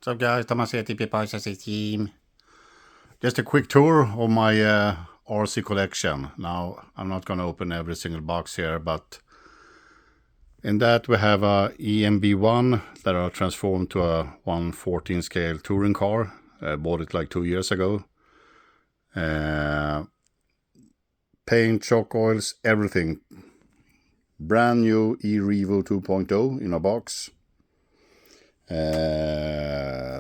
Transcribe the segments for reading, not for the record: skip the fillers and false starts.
What's up guys, Thomas here, TP Rc-Xtreme. Just a quick tour of my RC collection. Now, I'm not going to open every single box here, but in that we have a EMB1 that are transformed to a 1/14 scale touring car. I bought it like 2 years ago. Paint, choke oils, everything. Brand new e-Revo 2.0 in a box.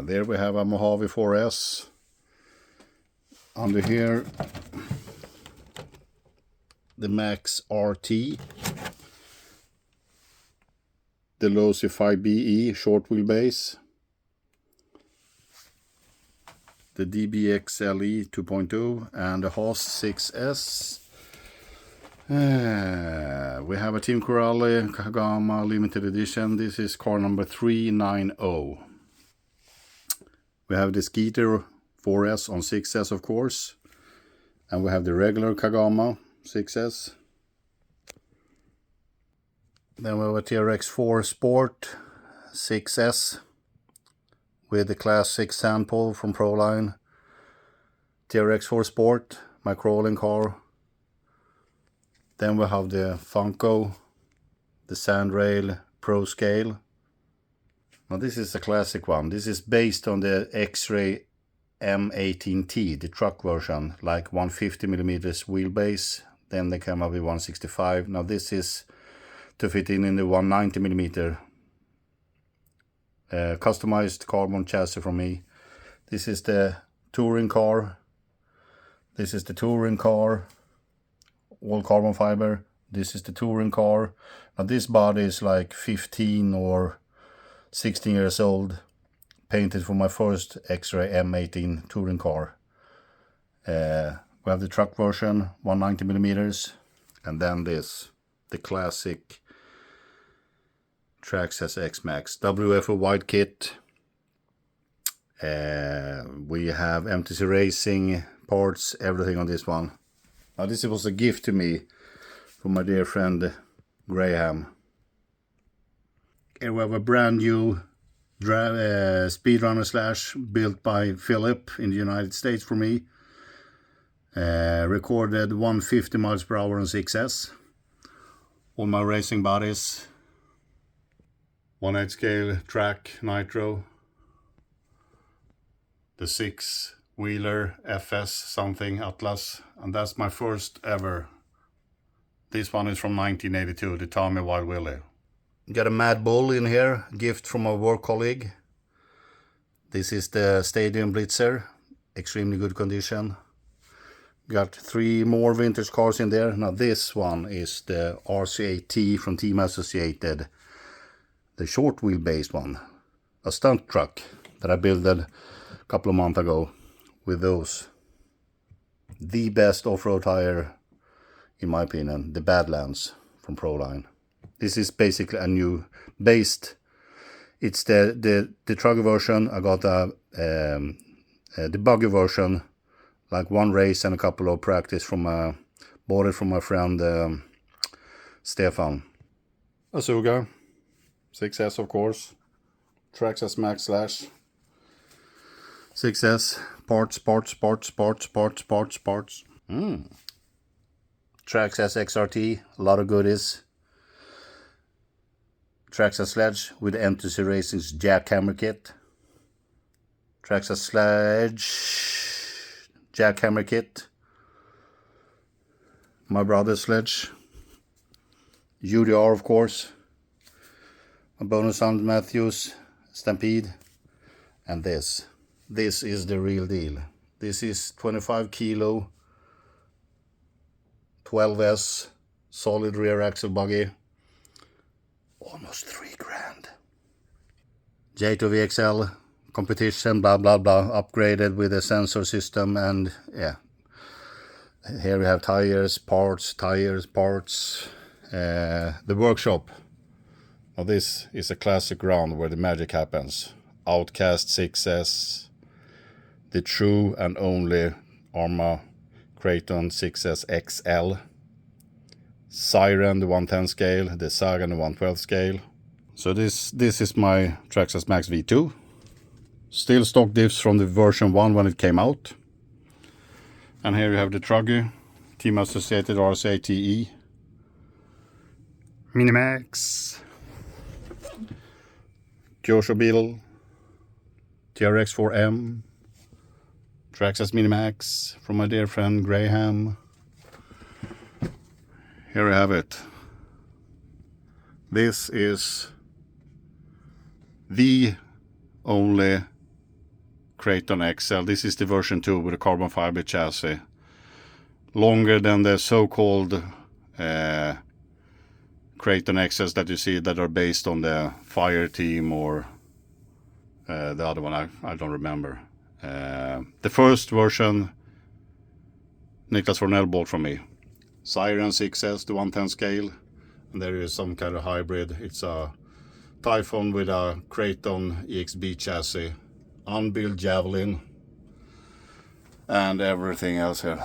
There we have a Mojave 4S. Under here, the Max RT, the Losi 5BE short wheelbase, the DBXLE 2.0, and the Haas 6S. We have a Team Corrales Kagama limited edition. This is car number 390. We have the Skeeter 4S on 6S, of course, and we have the regular Kagama 6S. Then we have a TRX4 Sport 6S with the Class 6 sample from Proline. TRX4 Sport, my crawling car. Then we have the Funko, the Sandrail Pro Scale. Now this is a classic one. This is based on the X-Ray M18T, the truck version, like 150mm wheelbase. Then they come up with 165. Now this is to fit in the 190mm customized carbon chassis from me. This is the touring car. This is the touring car. All carbon fiber. This is the touring car. Now this body is like 15 or 16 years old. Painted for my first X-Ray M18 touring car. We have the truck version, 190mm. And then this, the classic Traxxas X Max WFO wide kit. We have MTC Racing parts, everything on this one. Now this was a gift to me from my dear friend Graham. Here we have a brand new Speedrunner Slash built by Philip in the United States for me. Recorded 150 miles per hour on 6S. All my racing bodies. 1/8 scale track nitro. The 6-wheeler FS something Atlas, and that's my first ever. This one is from 1982, the Tommy Wild Willie. Got a Mad Bull in here, gift from a work colleague. This is the Stadium Blitzer, extremely good condition. Got 3 more vintage cars in there. Now this one is the RC8T from Team Associated, the short wheelbase one, a stunt truck that I built a couple of months ago with those. The best off-road tire, in my opinion, the Badlands from Proline. This is basically a new based. It's the trucker version. I got the buggy version, like one race and a couple of practice from bought it from my friend Stefan. A Tsaagan 6S, of course. Traxxas Max Slash 6S. Parts. Traxxas XRT, a lot of goodies. Traxxas Sledge with MTC Racing's jackhammer kit. Traxxas Sledge jackhammer kit. My brother's sledge. UDR, of course. My bonus sound Matthews Stampede. And this is the real deal. This is 25 kilo 12S solid rear axle buggy. Almost 3 grand. J2VXL competition, blah blah blah, upgraded with a sensor system, and yeah. Here we have tires, parts. The workshop. Now this is a classic round where the magic happens. Outcast 6S, the true and only Arma Kraton XL XL. Siren, the 110 scale, the Tsaagan, the 112 scale. So this is my Traxxas Max V2. Still stock diffs from the version 1 when it came out. And here you have the Truggy, Team Associated RC Minimax, Kyosho Beetle, TRX4M, Traxxas Minimax from my dear friend Graham. Here we have it. This is the only Kraton XL. This is the version 2 with a carbon fiber chassis. Longer than the so-called Kraton XLs that you see that are based on the fireteam or the other one, I don't remember. The first version Niklas Fornell bought from me. Siren 6S, the 110 scale. And there is some kind of hybrid. It's a Typhoon with a Kraton EXB chassis. Unbuilt Javelin. And everything else here.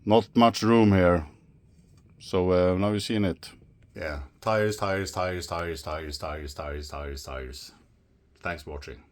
Not much room here. So now you've seen it. Yeah, tires. Thanks for watching.